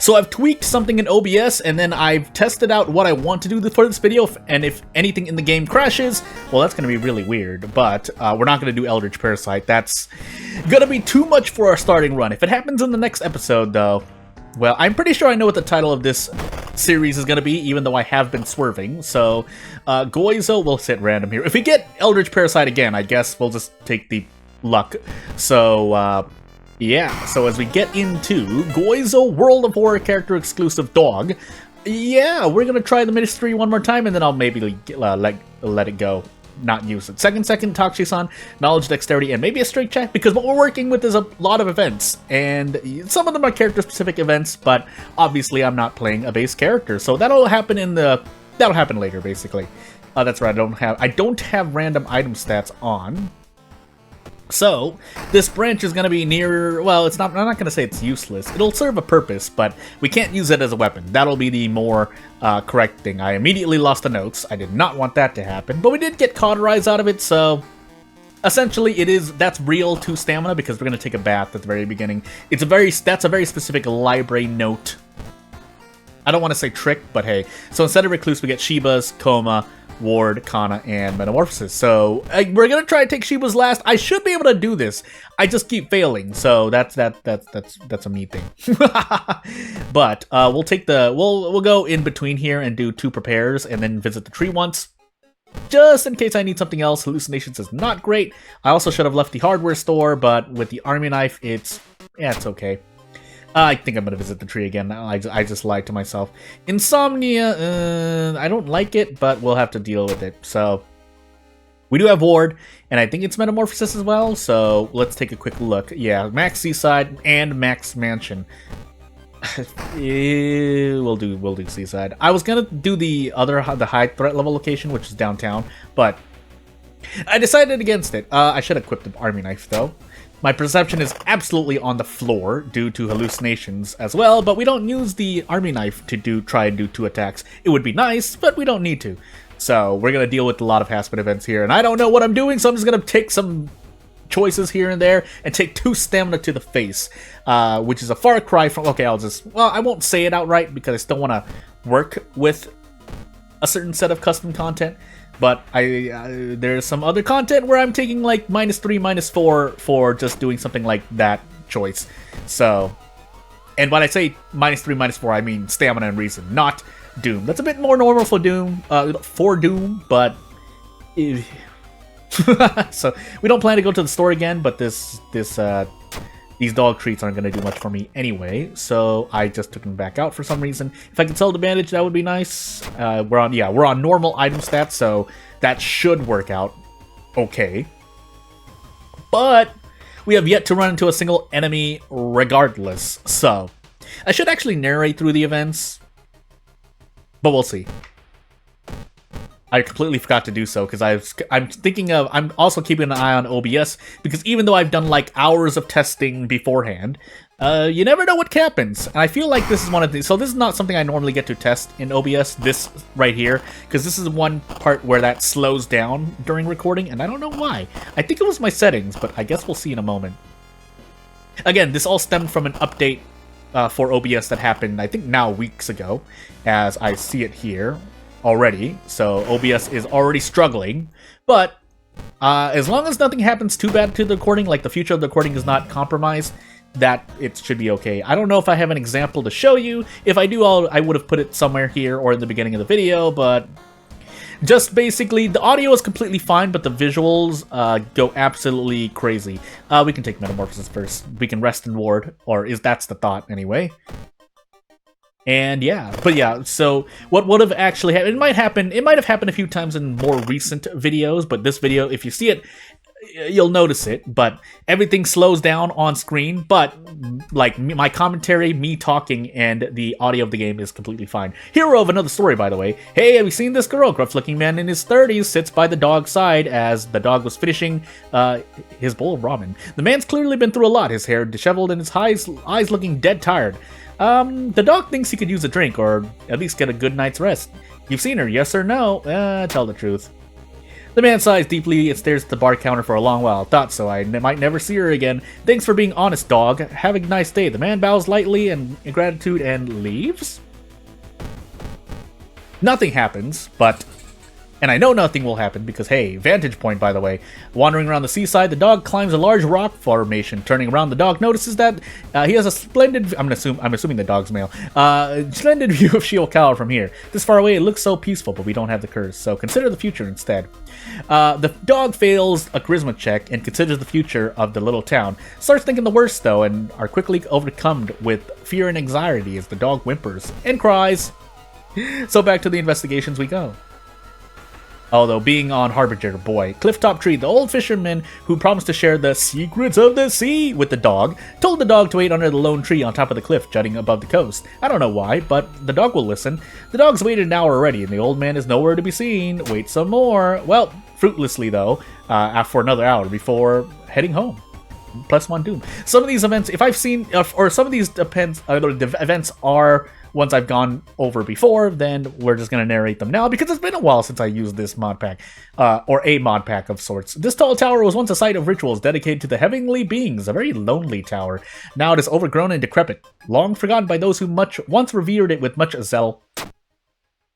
So I've tweaked something in OBS, and then I've tested out what I want to do for this video, and if anything in the game crashes, well, that's going to be really weird, but we're not going to do Eldritch Parasite. That's going to be too much for our starting run. If it happens in the next episode, though, well, I'm pretty sure I know what the title of this series is going to be, even though I have been swerving, so Goizo will sit random here. If we get Eldritch Parasite again, I guess we'll just take the luck. So, yeah, so as we get into Goizo World of Horror character exclusive dog, yeah, we're gonna try the mystery one more time, and then I'll maybe let it go, not use it. Second, Tachi-san, knowledge, dexterity, and maybe a straight check, because what we're working with is a lot of events, and some of them are character-specific events, but obviously I'm not playing a base character, so that'll happen later, basically. That's right, I don't have random item stats on. So, this branch is going to be near, well, I'm not going to say it's useless. It'll serve a purpose, but we can't use it as a weapon. That'll be the more correct thing. I immediately lost the notes. I did not want that to happen, but we did get cauterize out of it, so essentially that's real 2 stamina because we're going to take a bath at the very beginning. That's a very specific library note. I don't want to say trick, but hey. So instead of Recluse, we get Shiba's, Coma, Ward, Kana, and Metamorphosis. So we're gonna try to take Shiba's last. I should be able to do this. I just keep failing, so that's a me thing. But we'll go in between here and do 2 prepares, and then visit the tree once, just in case I need something else. Hallucinations is not great. I also should have left the hardware store, but with the army knife, it's okay. I think I'm going to visit the tree again. I just lied to myself. Insomnia, I don't like it, but we'll have to deal with it. So, we do have Ward, and I think it's Metamorphosis as well, so let's take a quick look. Yeah, Max Seaside and Max Mansion. We'll do Seaside. I was going to do the high threat level location, which is downtown, but I decided against it. I should equip the army knife, though. My perception is absolutely on the floor due to hallucinations as well, but we don't use the army knife to try and do 2 attacks. It would be nice, but we don't need to. So we're going to deal with a lot of Haspin events here, and I don't know what I'm doing, so I'm just going to take some choices here and there and take 2 stamina to the face, which is a far cry from... Okay, I won't say it outright because I still want to work with a certain set of custom content. But there's some other content where I'm taking like -3, -4 for just doing something like that choice. So, and when I say -3, -4, I mean stamina and reason, not Doom. That's a bit more normal for Doom, but so we don't plan to go to the store again. But these dog treats aren't going to do much for me anyway, so I just took them back out for some reason. If I could sell the bandage, that would be nice. We're on normal item stats, so that should work out okay. But we have yet to run into a single enemy regardless, so I should actually narrate through the events, but we'll see. I completely forgot to do so because I'm also keeping an eye on OBS because even though I've done like hours of testing beforehand, you never know what happens. And I feel like this is one of these. So this is not something I normally get to test in OBS, this right here, because this is one part where that slows down during recording, and I don't know why. I think it was my settings, but I guess we'll see in a moment. Again, this all stemmed from an update for OBS that happened, I think now weeks ago, as I see it here already, so OBS is already struggling, but as long as nothing happens too bad to the recording, like the future of the recording is not compromised, that it should be okay. I don't know if I have an example to show you. If I do, I would have put it somewhere here or in the beginning of the video, but just basically the audio is completely fine, but the visuals go absolutely crazy. We can take Metamorphosis first. We can rest in Ward, or that's the thought anyway. And yeah, but yeah, so what would have actually happened, it might have happened a few times in more recent videos, but this video, if you see it, you'll notice it, but everything slows down on screen, but like my commentary, me talking, and the audio of the game is completely fine. Hero of another story, by the way. Hey, have you seen this girl? Gruff-looking man in his 30s sits by the dog's side as the dog was finishing his bowl of ramen. The man's clearly been through a lot, his hair disheveled and his eyes looking dead tired. The dog thinks he could use a drink, or at least get a good night's rest. You've seen her, yes or no? Tell the truth. The man sighs deeply and stares at the bar counter for a long while. Thought so, I might never see her again. Thanks for being honest, dog. Have a nice day. The man bows lightly and in gratitude and leaves? Nothing happens, but... And I know nothing will happen because, hey, vantage point, by the way. Wandering around the seaside, the dog climbs a large rock formation. Turning around, the dog notices that he has a splendid... I'm assuming the dog's male. Splendid view of Shiokawa from here. This far away, it looks so peaceful, but we don't have the curse, so consider the future instead. The dog fails a charisma check and considers the future of the little town. Starts thinking the worst, though, and are quickly overcome with fear and anxiety as the dog whimpers and cries. So back to the investigations we go. Although being on Harbinger, boy, Clifftop Tree, the old fisherman who promised to share the secrets of the sea with the dog, told the dog to wait under the lone tree on top of the cliff jutting above the coast. I don't know why, but the dog will listen. The dog's waited an hour already, and the old man is nowhere to be seen. Wait some more. Well, fruitlessly though, for another hour before heading home. +1 doom. Some of these events, if I've seen, or some of these events are ones I've gone over before, then we're just going to narrate them now because it's been a while since I used this mod pack, or a mod pack of sorts. This tall tower was once a site of rituals dedicated to the heavenly beings, a very lonely tower. Now it is overgrown and decrepit, long forgotten by those who once revered it with much zeal.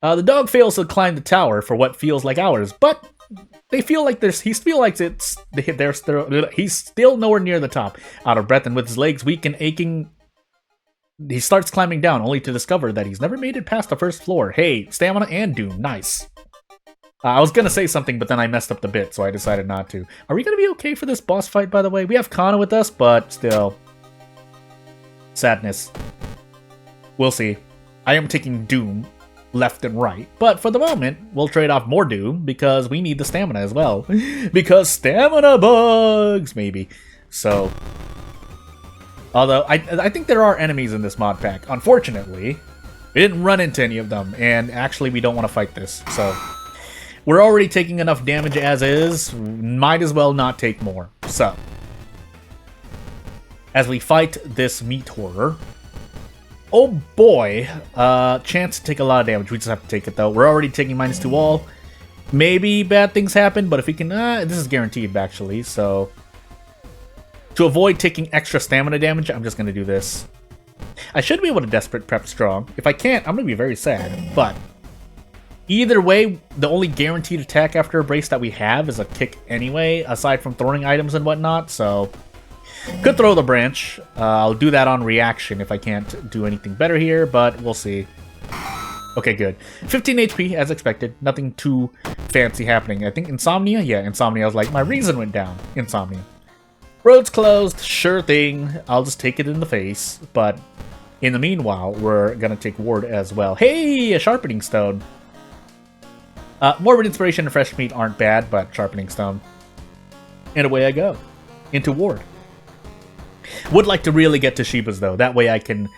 The dog fails to climb the tower for what feels like hours, but he's still nowhere near the top. Out of breath and with his legs weak and aching, he starts climbing down, only to discover that he's never made it past the first floor. Hey, stamina and doom, nice. I was gonna say something, but then I messed up the bit, so I decided not to. Are we gonna be okay for this boss fight, by the way? We have Kana with us, but still. Sadness. We'll see. I am taking doom left and right, but for the moment, we'll trade off more doom, because we need the stamina as well. Because stamina bugs, maybe. So... Although, I think there are enemies in this mod pack. Unfortunately, we didn't run into any of them, and actually we don't want to fight this, so... We're already taking enough damage as is, might as well not take more. So, as we fight this meat horror... Oh boy, chance to take a lot of damage. We just have to take it though. We're already taking -2 all. Maybe bad things happen, but if we can... this is guaranteed actually, so... To avoid taking extra stamina damage, I'm just going to do this. I should be able to Desperate Prep Strong. If I can't, I'm going to be very sad. But either way, the only guaranteed attack after a brace that we have is a kick anyway, aside from throwing items and whatnot. So, could throw the branch. I'll do that on reaction if I can't do anything better here, but we'll see. Okay, good. 15 HP, as expected. Nothing too fancy happening. I think Insomnia? Yeah, Insomnia. I was like, my reason went down. Insomnia. Road's closed, sure thing. I'll just take it in the face. But in the meanwhile, we're gonna take Ward as well. Hey, a Sharpening Stone. Morbid Inspiration and Fresh Meat aren't bad, but Sharpening Stone. And away I go. Into Ward. Would like to really get to Shiba's though. That way I can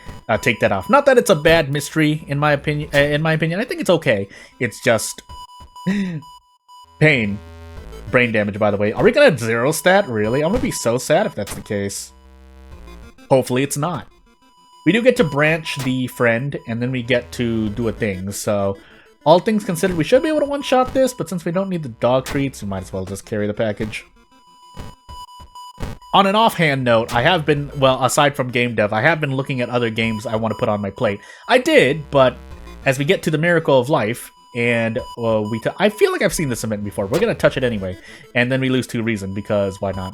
take that off. Not that it's a bad mystery, in my opinion. I think it's okay. It's just... pain. Brain damage, by the way. Are we gonna 0 stat? Really? I'm gonna be so sad if that's the case. Hopefully it's not. We do get to branch the friend, and then we get to do a thing, so... All things considered, we should be able to one-shot this, but since we don't need the dog treats, we might as well just carry the package. On an offhand note, I have been, well, aside from game dev, I have been looking at other games I want to put on my plate. I did, but as we get to the Miracle of Life, and I feel like I've seen this event before. We're going to touch it anyway. And then we lose to Reason, because why not?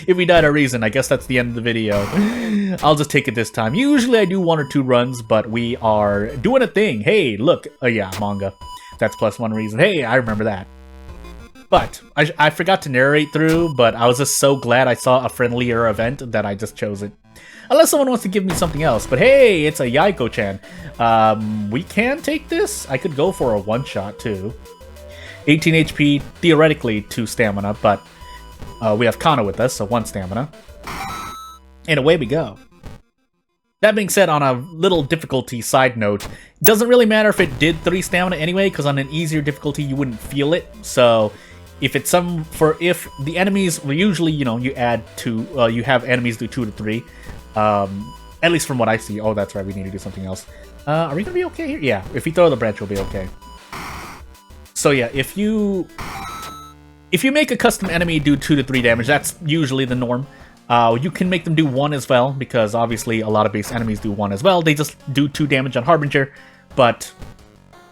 If we die to Reason, I guess that's the end of the video. I'll just take it this time. Usually I do 1 or 2 runs, but we are doing a thing. Hey, look. Oh yeah, manga. That's +1 Reason. Hey, I remember that. But I forgot to narrate through, but I was just so glad I saw a friendlier event that I just chose it. Unless someone wants to give me something else. But hey, it's a Yaiko-chan. We can take this. I could go for a one-shot too. 18 HP, theoretically 2 stamina, but we have Kana with us, so 1 stamina. And away we go. That being said, on a little difficulty side note, it doesn't really matter if it did 3 stamina anyway, because on an easier difficulty you wouldn't feel it. So if it's if the enemies, well, usually, you know, you add 2, you have enemies do 2 to 3. At least from what I see. Oh, that's right, we need to do something else. Are we gonna be okay here? Yeah, if we throw the branch, we'll be okay. So yeah, if you if you make a custom enemy do 2 to 3 damage, that's usually the norm. You can make them do 1 as well, because obviously a lot of base enemies do 1 as well. They just do 2 damage on Harbinger, but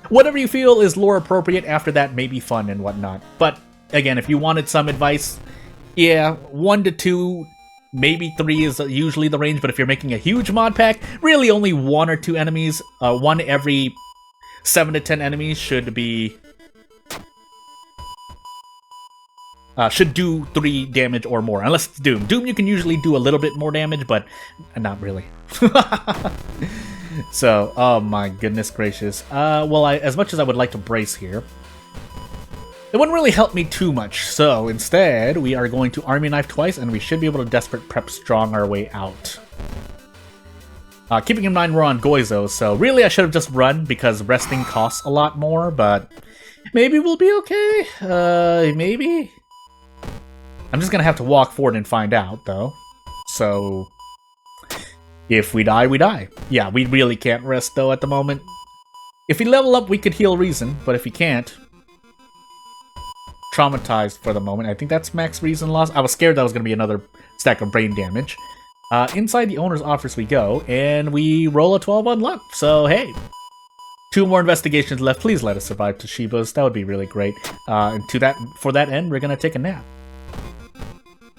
whatever you feel is lore appropriate after that may be fun and whatnot. But again, if you wanted some advice, yeah, 1 to 2, maybe 3 is usually the range, but if you're making a huge mod pack, really only 1 or 2 enemies, 1 every 7 to 10 enemies should be... should do 3 damage or more, unless it's Doom. Doom you can usually do a little bit more damage, but not really. So, oh my goodness gracious. Well, as much as I would like to brace here, it wouldn't really help me too much, so instead we are going to Army Knife twice, and we should be able to Desperate Prep Strong our way out. Keeping in mind we're on Goizo, so really I should have just run, because resting costs a lot more, but maybe we'll be okay? Maybe? I'm just gonna have to walk forward and find out, though. So, if we die, we die. Yeah, we really can't rest, though, at the moment. If we level up, we could heal Reason, but if we can't... Traumatized for the moment. I think that's max Reason loss. I was scared that was gonna be another stack of brain damage. Inside the owner's office we go, and we roll a 12 on luck, so hey. 2 more investigations left. Please let us survive Toshiba's. That would be really great. And for that end, we're gonna take a nap.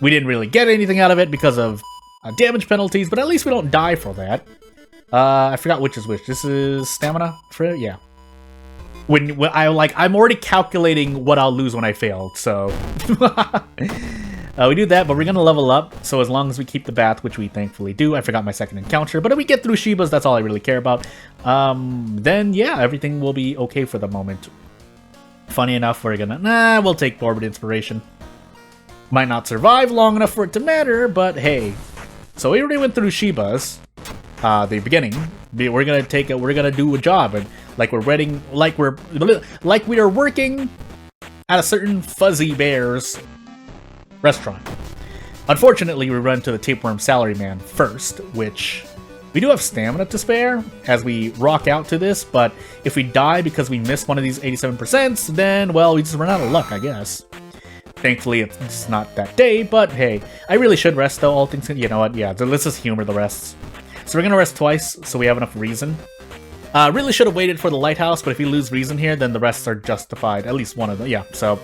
We didn't really get anything out of it because of damage penalties, but at least we don't die for that. I forgot which is which. This is stamina for it? Yeah. When I'm already calculating what I'll lose when I fail, so we do that, but we're gonna level up. So as long as we keep the bath, which we thankfully do. I forgot my second encounter, but if we get through Shiba's, that's all I really care about. Then yeah, everything will be okay for the moment. Funny enough, we'll take Morbid Inspiration. Might not survive long enough for it to matter, but hey. So we already went through Shiba's, the beginning. We're gonna do a job, and like we are working at a certain Fuzzy Bear's restaurant. Unfortunately, we run to the Tapeworm Salaryman first, which we do have stamina to spare as we rock out to this, but if we die because we missed one of these 87%, then, well, we just run out of luck, I guess. Thankfully, it's not that day, but hey, I really should rest though, all things... You know what, yeah, let's just humor the rests. So we're gonna rest twice, so we have enough Reason. Really should have waited for the Lighthouse, but if we lose Reason here, then the rests are justified. At least one of them, yeah, so...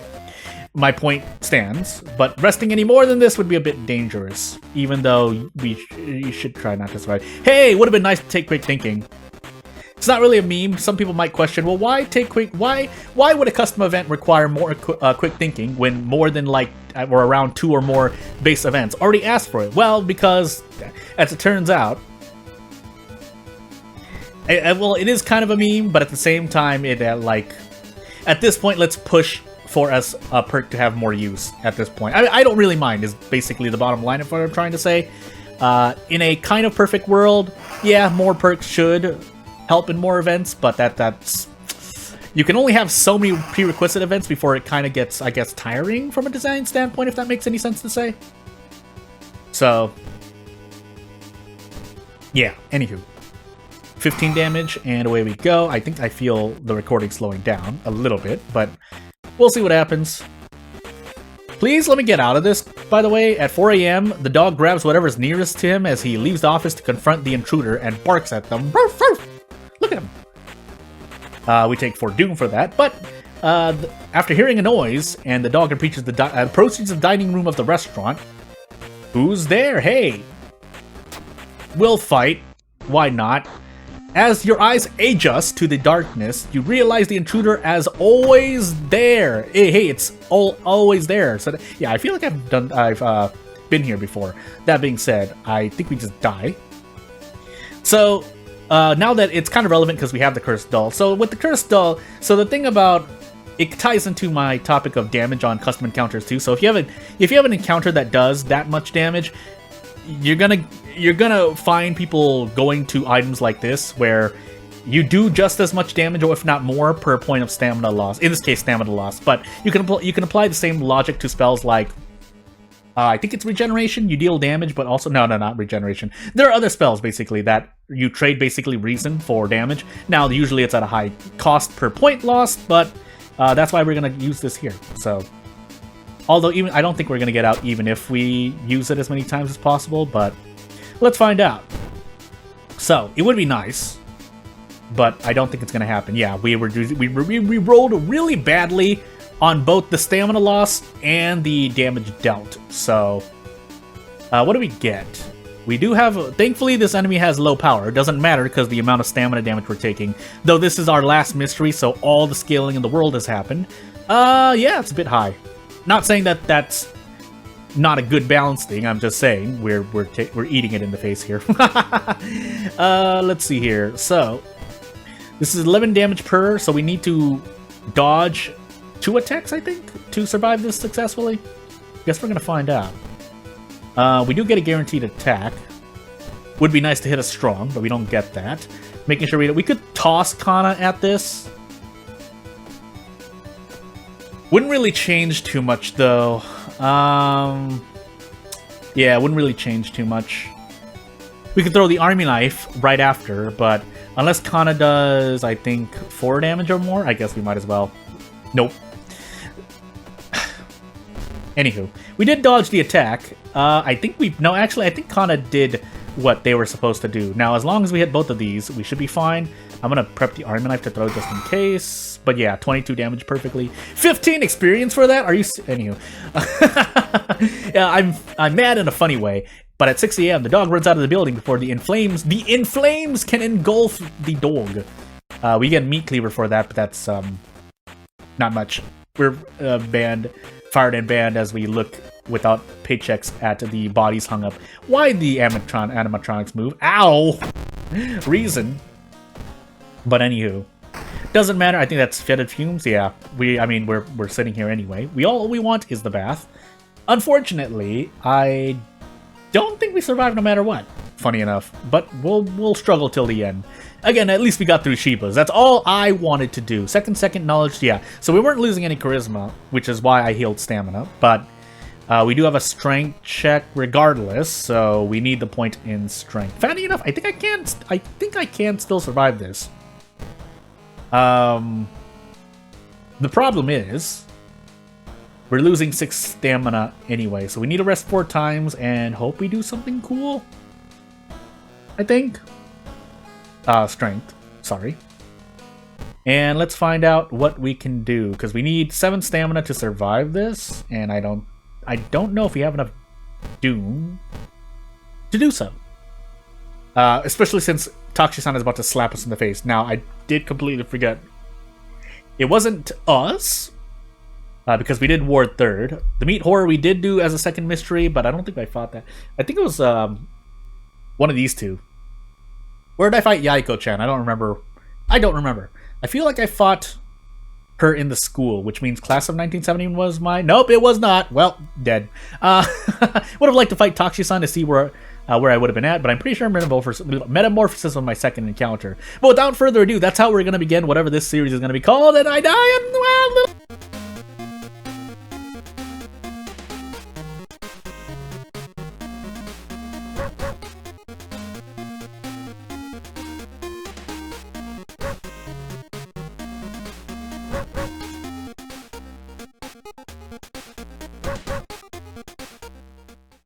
My point stands, but resting any more than this would be a bit dangerous, even though you should try not to survive. Hey, would have been nice to take Quick Thinking. It's not really a meme. Some people might question, well, why take quick? Why would a custom event require more quick thinking when more than or around 2 or more base events already asked for it? Well, because as it turns out, well, it is kind of a meme, but at the same time, at this point, let's push for us a perk to have more use. At this point, I don't really mind. Is basically the bottom line of what I'm trying to say. In a kind of perfect world, yeah, more perks should help in more events, but that's... You can only have so many prerequisite events before it kind of gets, I guess, tiring from a design standpoint, if that makes any sense to say. So... yeah, anywho. 15 damage, and away we go. I think I feel the recording slowing down a little bit, but we'll see what happens. Please let me get out of this, by the way. At 4 AM, the dog grabs whatever's nearest to him as he leaves the office to confront the intruder and barks at them. Ruff, ruff. Look at him. We take 4 Doom for that, but after hearing a noise, and the dog approaches the dining room of the restaurant. Who's there? Hey! We'll fight. Why not? As your eyes adjust to the darkness, you realize the intruder as always there. Hey, it's always there. So yeah, I feel like I've been here before. That being said, I think we just die. So now that it's kind of relevant because we have the Cursed Doll. So with the Cursed Doll, so the thing about it ties into my topic of damage on custom encounters too. So if you have an encounter that does that much damage, you're gonna find people going to items like this where you do just as much damage, or if not more, per point of stamina loss. In this case, stamina loss. But you can apply the same logic to spells like I think it's regeneration. You deal damage, but also no, not regeneration. There are other spells basically that you trade basically reason for damage. Now usually it's at a high cost per point lost, but that's why we're gonna use this here. So Although even I don't think we're gonna get out even if we use it as many times as possible, but let's find out. So it would be nice, but I don't think it's gonna happen. Yeah, we rolled really badly on both the stamina loss and the damage dealt. So what do we get? We do have, thankfully this enemy has low power. It doesn't matter because the amount of stamina damage we're taking. Though this is our last mystery, so all the scaling in the world has happened. Yeah, it's a bit high. Not saying that that's not a good balance thing. I'm just saying we're eating it in the face here. Let's see here. So this is 11 damage per, so we need to dodge 2 attacks, I think, to survive this successfully. Guess we're gonna find out. We do get a guaranteed attack. Would be nice to hit us strong, but we don't get that. Making sure we could toss Kana at this. Wouldn't really change too much, though. Yeah, wouldn't really change too much. We could throw the army knife right after, but unless Kana does, I think, 4 damage or more, I guess we might as well. Nope. Anywho, we did dodge the attack. I think I think Kana did what they were supposed to do. Now, as long as we hit both of these, we should be fine. I'm gonna prep the army knife to throw just in case. But yeah, 22 damage perfectly. 15 experience for that? Are you... Anywho. Yeah, I'm mad in a funny way. But at 6 a.m., the dog runs out of the building before the inflames can engulf the dog. We get meat cleaver for that, but that's not much. We're fired and banned as we look without paychecks at the bodies hung up. Why the animatronics move? Ow! Reason. But anywho, doesn't matter. I think that's fetid fumes. Yeah, we're sitting here anyway. All we want is the bath. Unfortunately, I don't think we survive no matter what. Funny enough, but we'll struggle till the end. Again, at least we got through Shiba's. That's all I wanted to do. Second knowledge, yeah. So we weren't losing any charisma, which is why I healed stamina. But we do have a strength check regardless, so we need the point in strength. Funny enough, I think I can still survive this. The problem is we're losing 6 stamina anyway, so we need to rest 4 times and hope we do something cool. I think. Strength. Sorry. And let's find out what we can do, because we need 7 stamina to survive this, and I don't know if we have enough Doom to do so. Especially since Tachi-san is about to slap us in the face. Now, I did completely forget. It wasn't us, because we did ward 3rd. The meat horror we did do as a second mystery, but I don't think I fought that. I think it was one of these two. Where did I fight Yaiko-chan? I don't remember. I feel like I fought her in the school, which means class of 1970 was mine. Nope, it was not. Well, dead. Would have liked to fight Tachi-san to see where I would have been at, but I'm pretty sure Metamorphosis was my second encounter. But without further ado, that's how we're going to begin whatever this series is going to be called, and I die, and well,